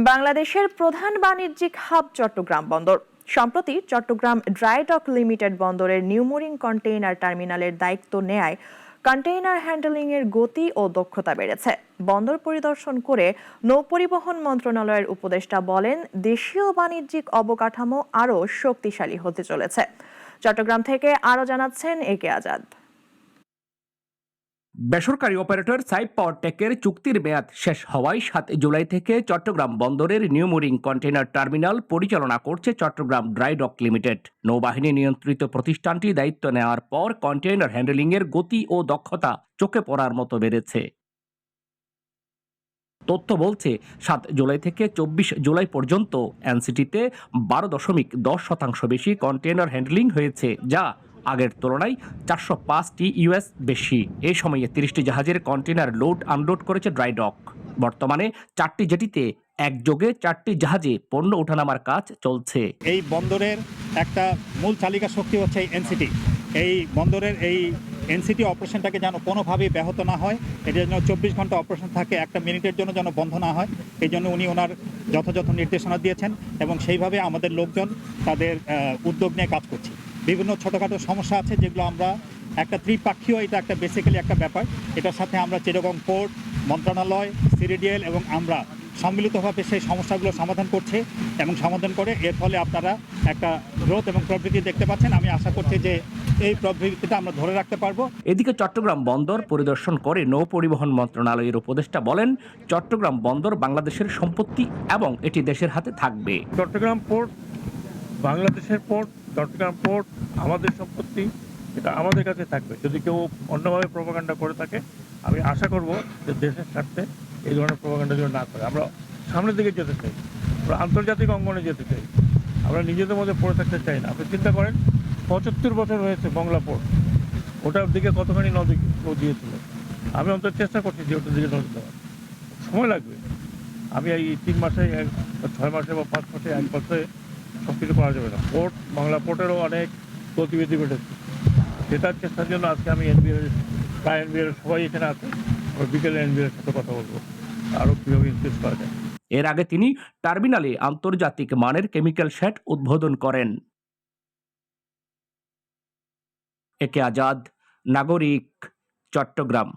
বাংলাদেশের প্রধান বাণিজ্যিক হাব চট্টগ্রাম বন্দর। সম্প্রতি চট্টগ্রাম ড্রাই ডক লিমিটেড বন্দরের নিউমোরিং কন্টেইনার টার্মিনালের দায়িত্ব নেয় কন্টেইনার হ্যান্ডলিংয়ের গতি ও দক্ষতা বেড়েছে। বন্দর পরিদর্শন করে নৌপরিবহন মন্ত্রণালয়ের উপদেষ্টা বলেন, দেশীয় বাণিজ্যিক অবকাঠামো আরও শক্তিশালী হতে চলেছে। চট্টগ্রাম থেকে আরও জানাচ্ছেন একে আজাদ। বেসরকারি অপারেটর সাইপ পাওয়ারটেকের চুক্তির মেয়াদ শেষ হওয়ায় 7 জুলাই থেকে চট্টগ্রাম বন্দরের নিউমোরিং কন্টেইনার টার্মিনাল পরিচালনা করছে চট্টগ্রাম ড্রাই ডক লিমিটেড। নৌবাহিনী নিয়ন্ত্রিত প্রতিষ্ঠানটি দায়িত্ব নেওয়ার পর কন্টেইনার হ্যান্ডলিংয়ের গতি ও দক্ষতা চোখে পড়ার মতো বেড়েছে। তথ্য বলছে 7 জুলাই থেকে 24 জুলাই পর্যন্ত এনসিটিতে 12.10% বেশি কন্টেইনার হ্যান্ডলিং হয়েছে, যা আগের তুলনায় 405টি ইউএস বেশি। এই সময়ে 30টি জাহাজের কন্টেইনার লোড আনলোড করেছে ড্রাই ডক। বর্তমানে 4টি জেটিতে একযোগে 4টি জাহাজে পণ্য ওঠানামার কাজ চলছে। এই বন্দরের একটা মূল চালিকা শক্তি হচ্ছে এই এনসিটি। এই বন্দরের এই এনসিটি অপারেশনটাকে যেন কোনোভাবেই ব্যাহত না হয়, এটার জন্য 24 ঘন্টা অপারেশন থাকে, একটা মিনিটের জন্য যেন বন্ধ না হয়। এই জন্য উনি ওনার যথাযথ নির্দেশনা দিয়েছেন এবং সেইভাবে আমাদের লোকজন তাদের উদ্যোগ নিয়ে কাজ করছে। বিভিন্ন ছোটোখাটো সমস্যা আছে যেগুলো আমরা একটা ত্রিপাক্ষীয়, এটা একটা বেসিক্যালি একটা ব্যাপার। এটার সাথে আমরা চিটাগং পোর্ট, মন্ত্রণালয়, সিডিডিএল এবং আমরা সম্মিলিতভাবে সেই সমস্যাগুলো সমাধান করছে এবং সমাধান করে এর ফলে আপনারা একটা গ্রোথ এবং প্রবৃদ্ধি দেখতে পাচ্ছেন। আমি আশা করছি যে এই প্রবৃদ্ধিটা আমরা ধরে রাখতে পারবো। এদিকে চট্টগ্রাম বন্দর পরিদর্শন করে নৌ পরিবহন মন্ত্রণালয়ের উপদেষ্টা বলেন, চট্টগ্রাম বন্দর বাংলাদেশের সম্পত্তি এবং এটি দেশের হাতে থাকবে। চট্টগ্রাম পোর্ট বাংলাদেশের পোর্ট, চট্টগ্রাম পোর্ট আমাদের সম্পত্তি, এটা আমাদের কাছে থাকবে। যদি কেউ অন্যভাবে প্রপাগান্ডা করে থাকে, আমি আশা করব যে দেশের স্বার্থে এই ধরনের প্রপাগান্ডা যেন না করে। আমরা সামনের দিকে যেতে চাই, আমরা আন্তর্জাতিক অঙ্গনে যেতে চাই, আমরা নিজেদের মধ্যে পড়ে থাকতে চাই না। আপনি চিন্তা করেন, 75 বছর হয়েছে বাংলা পোর্ট, ওটার দিকে কতখানি নদী দিয়েছিল। আমি অন্তত চেষ্টা করছি যে ওটার দিকে নজর দেওয়ার। সময় লাগবে। আমি এই 3 মাসে, 6 মাসে বা 5 মাসে, 1 বছরে সব কিছু করা যাবে না। পোর্ট, বাংলা পোর্টেরও অনেক গতিবিধি বেড়েছে। সেটার চেষ্টার জন্য আজকে আমি এনবিআর সবাই এখানে আছে। বিকেলে এনবিআর সাথে কথা বলবো আরও কীভাবে ইনক্রিজ করা যায়। এর আগে তিনি টার্মিনালে আন্তর্জাতিক মানের কেমিক্যাল শেড উদ্বোধন করেন। একে আজাদ, নাগরিক, চট্টগ্রাম।